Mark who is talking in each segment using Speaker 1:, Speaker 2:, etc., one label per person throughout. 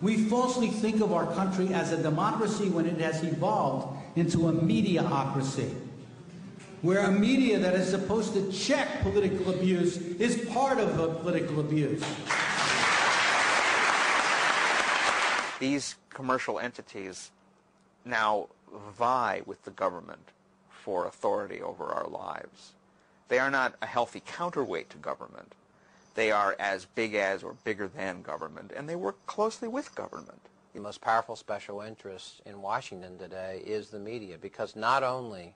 Speaker 1: We falsely think of our country as a democracy when it has evolved into a mediaocracy, where a media that is supposed to check political abuse is part of the political abuse.
Speaker 2: These commercial entities now vie with the government for authority over our lives. They are not a healthy counterweight to government. They are as big as or bigger than government, and they work closely with government.
Speaker 3: The most powerful special interest in Washington today is the media, because not only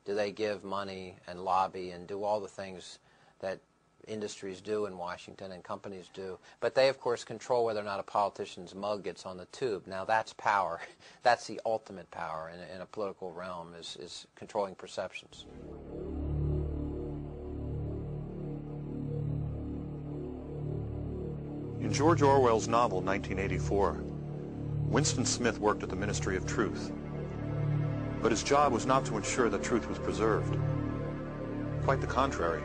Speaker 3: do they give money and lobby and do all the things that industries do in Washington and companies do, but they, of course, control whether or not a politician's mug gets on the tube. Now, that's power. That's the ultimate power in a political realm, is controlling perceptions.
Speaker 4: In George Orwell's novel, 1984, Winston Smith worked at the Ministry of Truth. But his job was not to ensure that truth was preserved. Quite the contrary.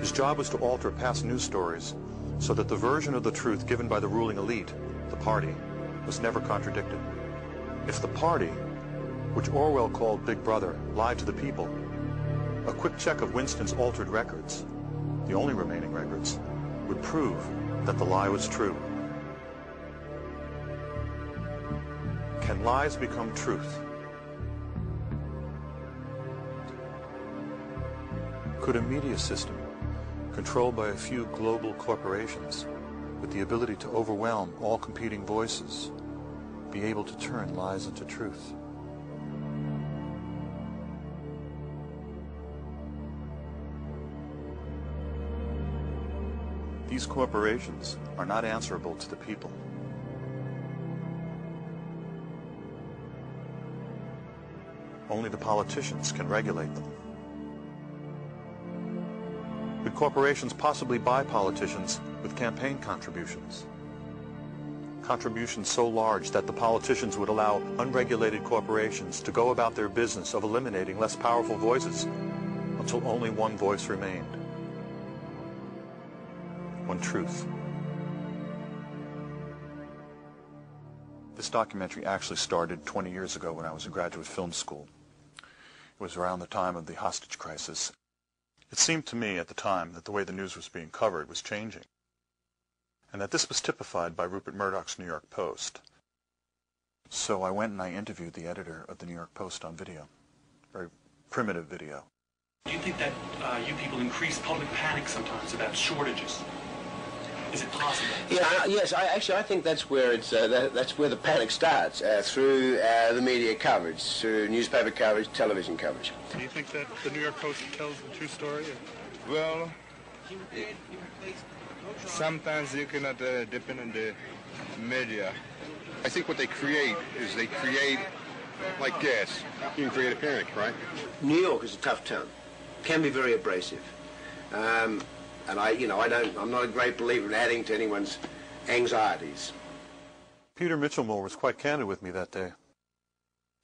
Speaker 4: His job was to alter past news stories so that the version of the truth given by the ruling elite, the party, was never contradicted. If the party, which Orwell called Big Brother, lied to the people, a quick check of Winston's altered records, the only remaining records, would prove that the lie was true. Can lies become truth? Could a media system, controlled by a few global corporations, with the ability to overwhelm all competing voices, be able to turn lies into truth? These corporations are not answerable to the people. Only the politicians can regulate them. Could corporations possibly buy politicians with campaign contributions? Contributions so large that the politicians would allow unregulated corporations to go about their business of eliminating less powerful voices until only one voice remained. One truth. This documentary actually started 20 years ago when I was in graduate film school. It was around the time of the hostage crisis. It seemed to me at the time that the way the news was being covered was changing, and that this was typified by Rupert Murdoch's New York Post. So I went and I interviewed the editor of the New York Post on video, very primitive video.
Speaker 5: Do you think that you people increase public panic sometimes about shortages? Is it possible?
Speaker 6: Yeah, yes. I think that's where it's that's where the panic starts, through the media coverage, through newspaper coverage, television coverage.
Speaker 4: Do you think that the New York Post tells the true story?
Speaker 7: Well, sometimes you cannot depend on the media.
Speaker 8: I think what they create is they create, like gas, you can create a panic, right?
Speaker 6: New York is a tough town, can be very abrasive. And I'm not a great believer in adding to anyone's anxieties.
Speaker 4: Peter Mitchellmore was quite candid with me that day.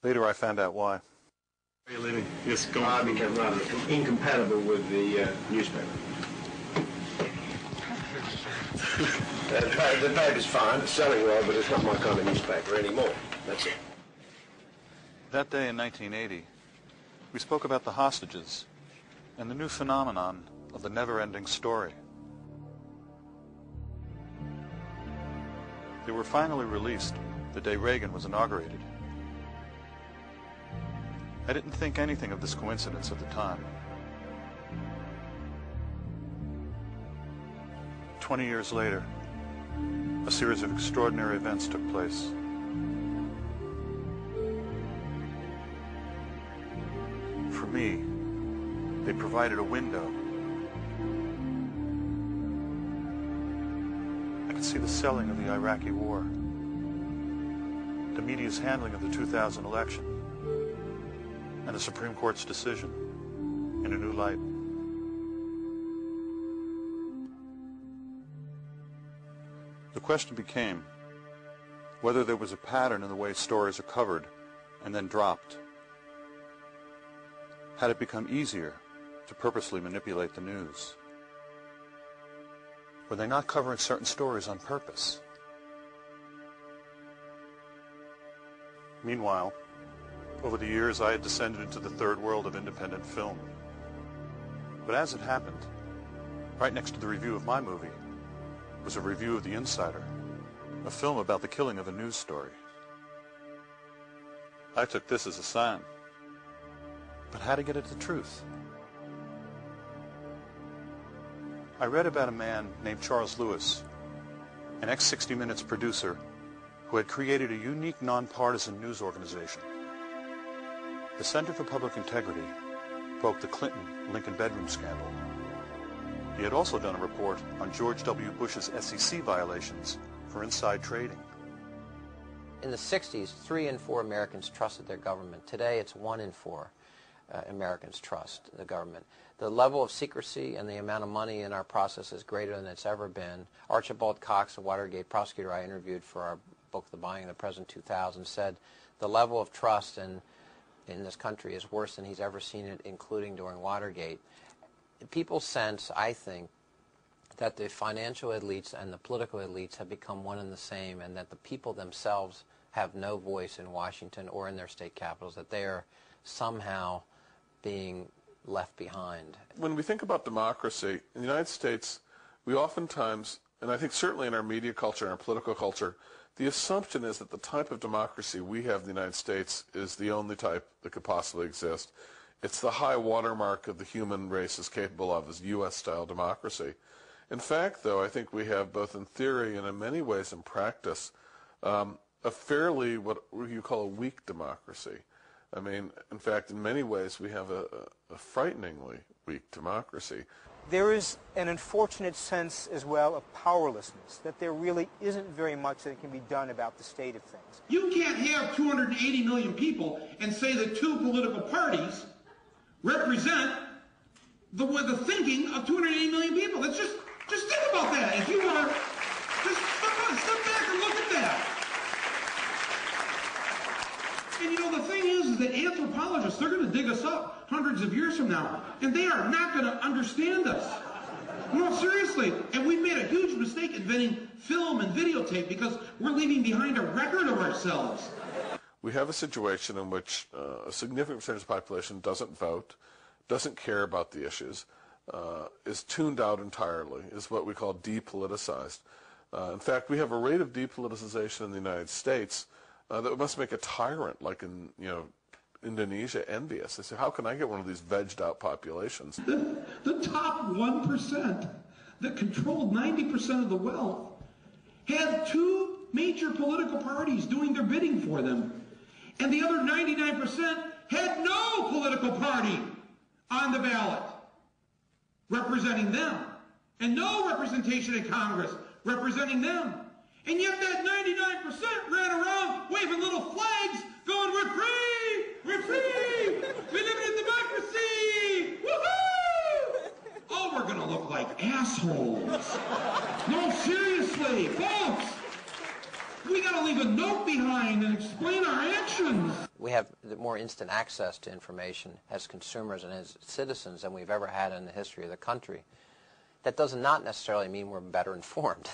Speaker 4: Later I found out why.
Speaker 8: Are you living? Yes, go
Speaker 6: I
Speaker 8: on.
Speaker 6: became rather incompatible with the newspaper. The paper's fine, it's selling well, but it's not my kind of newspaper anymore. That's it.
Speaker 4: That day in 1980, we spoke about the hostages and the new phenomenon of the never-ending story. They were finally released the day Reagan was inaugurated. I didn't think anything of this coincidence at the time. 20 years later, a series of extraordinary events took place. For me, they provided a window. I could see the selling of the Iraqi war, the media's handling of the 2000 election, and the Supreme Court's decision in a new light. The question became whether there was a pattern in the way stories are covered and then dropped. Had it become easier to purposely manipulate the news? Were they not covering certain stories on purpose? Meanwhile, over the years, I had descended into the third world of independent film. But as it happened, right next to the review of my movie was a review of The Insider, a film about the killing of a news story. I took this as a sign. But how to get at the truth? I read about a man named Charles Lewis, an ex-60 Minutes producer who had created a unique nonpartisan news organization. The Center for Public Integrity broke the Clinton-Lincoln bedroom scandal. He had also done a report on George W. Bush's SEC violations for inside trading.
Speaker 3: In the 60s, 3 in 4 Americans trusted their government. Today, it's 1 in 4 Americans trust the government. The level of secrecy and the amount of money in our process is greater than it's ever been. Archibald Cox, a Watergate prosecutor I interviewed for our book, The Buying of the President 2000, said the level of trust in this country is worse than he's ever seen it, including during Watergate. People sense, I think, that the financial elites and the political elites have become one and the same, and that the people themselves have no voice in Washington or in their state capitals, that they are somehow being left behind.
Speaker 9: When we think about democracy, in the United States, we oftentimes, and I think certainly in our media culture and our political culture, the assumption is that the type of democracy we have in the United States is the only type that could possibly exist. It's the high watermark of the human race is capable of, is U.S.-style democracy. In fact, though, I think we have, both in theory and in many ways in practice, a fairly, what you call a weak democracy. I mean, in fact, in many ways, we have a frighteningly weak democracy.
Speaker 10: There is an unfortunate sense as well of powerlessness, that there really isn't very much that can be done about the state of things.
Speaker 11: You can't have 280 million people and say that 2 political parties represent the thinking of 280 million people. That's just think about that. If you want to just step back and look at that. And you know, the thing is that anthropologists, they're going to dig us up hundreds of years from now, and they are not going to understand us. No, seriously. And we've made a huge mistake inventing film and videotape because we're leaving behind a record of ourselves.
Speaker 9: We have a situation in which a significant percentage of the population doesn't vote, doesn't care about the issues, is tuned out entirely, is what we call depoliticized. In fact, we have a rate of depoliticization in the United States that must make a tyrant like in, Indonesia envious. They say, how can I get one of these vegged out populations?
Speaker 11: The top 1% that controlled 90% of the wealth had 2 major political parties doing their bidding for them. And the other 99% had no political party on the ballot representing them. And no representation in Congress representing them. And yet that 99% ran around waving little flags going, we're free! We're free! We live in a democracy! Woohoo! Oh, we're going to look like assholes. No, seriously, folks. We got to leave a note behind and explain our actions.
Speaker 3: We have more instant access to information as consumers and as citizens than we've ever had in the history of the country. That does not necessarily mean we're better informed.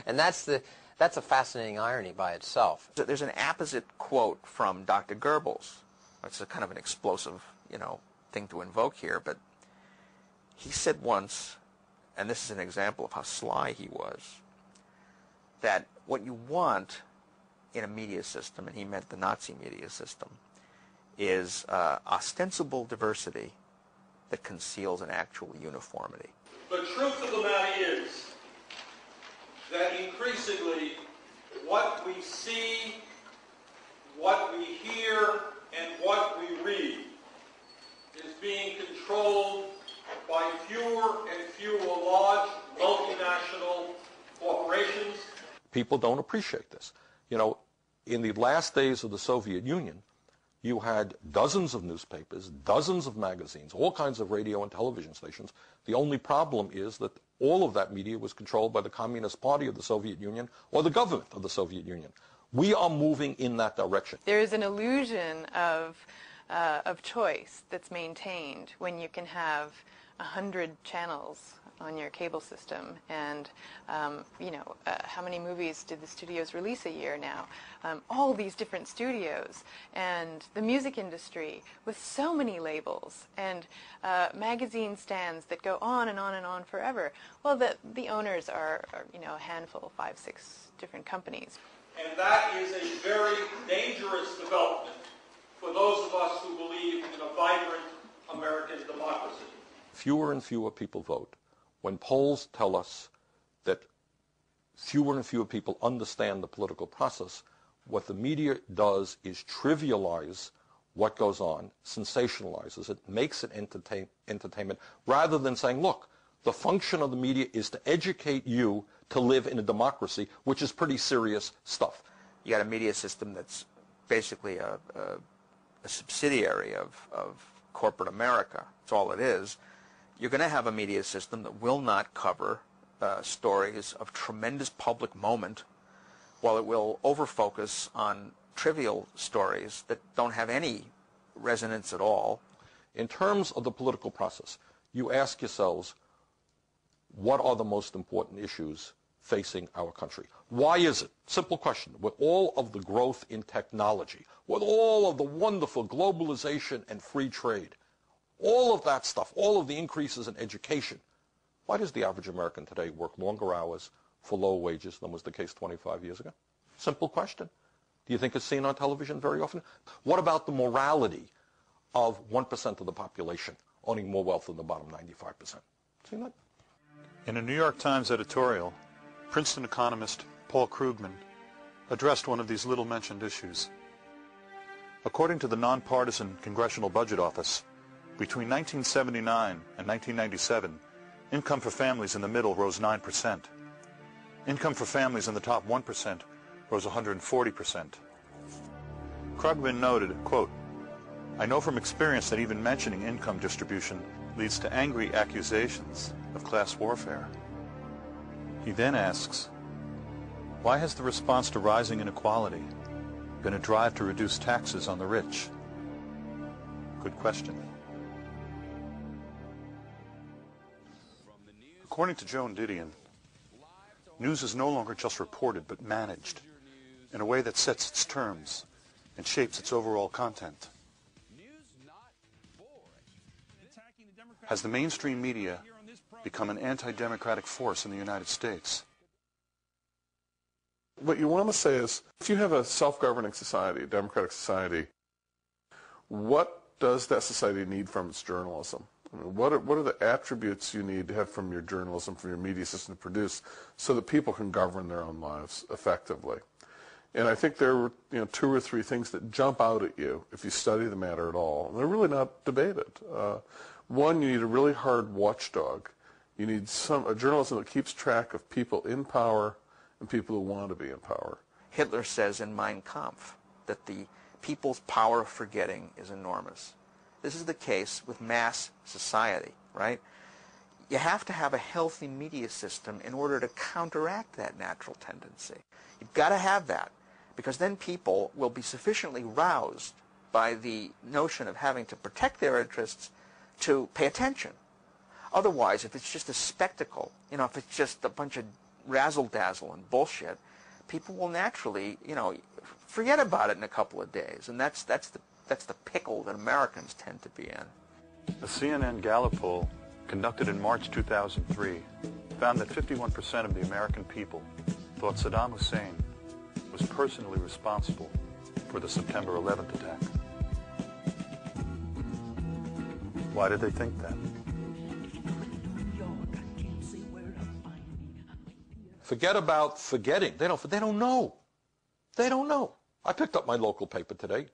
Speaker 3: And that's a fascinating irony by itself.
Speaker 2: There's an apposite quote from Dr. Goebbels. It's a kind of an explosive, thing to invoke here, but he said once, and this is an example of how sly he was, that what you want in a media system, and he meant the Nazi media system, is ostensible diversity that conceals an actual uniformity.
Speaker 12: The truth of the matter is that increasingly what we see, what we hear, and what we read is being controlled by fewer and fewer large multinational corporations.
Speaker 13: People don't appreciate this. In the last days of the Soviet Union, you had dozens of newspapers, dozens of magazines, all kinds of radio and television stations. The only problem is that all of that media was controlled by the Communist Party of the Soviet Union or the government of the Soviet Union. We are moving in that direction.
Speaker 14: There is an illusion of choice that's maintained when you can have 100 channels on your cable system, and how many movies did the studios release a year now? All these different studios, and the music industry with so many labels, and magazine stands that go on and on and on forever. Well, the owners are a handful, 5, 6 different companies.
Speaker 12: And that is a very dangerous development for those of us who believe in a vibrant American democracy.
Speaker 13: Fewer and fewer people vote. When polls tell us that fewer and fewer people understand the political process, what the media does is trivialize what goes on, sensationalizes it, makes it entertainment, rather than saying, look, the function of the media is to educate you to live in a democracy, which is pretty serious stuff.
Speaker 2: You got a media system that's basically a subsidiary of corporate America. That's all it is. You're going to have a media system that will not cover stories of tremendous public moment, while it will overfocus on trivial stories that don't have any resonance at all.
Speaker 13: In terms of the political process, you ask yourselves, what are the most important issues facing our country? Why is it? Simple question. With all of the growth in technology, with all of the wonderful globalization and free trade, all of that stuff, all of the increases in education, why does the average American today work longer hours for low wages than was the case 25 years ago? Simple question. Do you think it's seen on television very often? What about the morality of 1% of the population owning more wealth than the bottom 95%? Seen that?
Speaker 4: In a New York Times editorial, Princeton economist Paul Krugman addressed one of these little-mentioned issues. According to the nonpartisan Congressional Budget Office, between 1979 and 1997, income for families in the middle rose 9%. Income for families in the top 1% rose 140%. Krugman noted, quote, "I know from experience that even mentioning income distribution leads to angry accusations of class warfare." He then asks, why has the response to rising inequality been a drive to reduce taxes on the rich? Good question. According to Joan Didion, news is no longer just reported but managed in a way that sets its terms and shapes its overall content. Has the mainstream media become an anti-democratic force in the United States?
Speaker 9: What you want to say is, if you have a self-governing society, a democratic society, what does that society need from its journalism? I mean, what are the attributes you need to have from your journalism, from your media system to produce, so that people can govern their own lives effectively? And I think there are 2 or 3 things that jump out at you if you study the matter at all. And they're really not debated. One, you need a really hard watchdog. You need a journalism that keeps track of people in power and people who want to be in power.
Speaker 2: Hitler says in Mein Kampf that the people's power of forgetting is enormous. This is the case with mass society, right? You have to have a healthy media system in order to counteract that natural tendency. You've got to have that, because then people will be sufficiently roused by the notion of having to protect their interests to pay attention. Otherwise, if it's just a spectacle, if it's just a bunch of razzle-dazzle and bullshit, people will naturally, forget about it in a couple of days. And that's the pickle that Americans tend to be in.
Speaker 4: A CNN Gallup poll conducted in March 2003 found that 51% of the American people thought Saddam Hussein was personally responsible for the September 11th attack. Why did they think that?
Speaker 13: Forget about forgetting. They don't know. They don't know. I picked up my local paper today.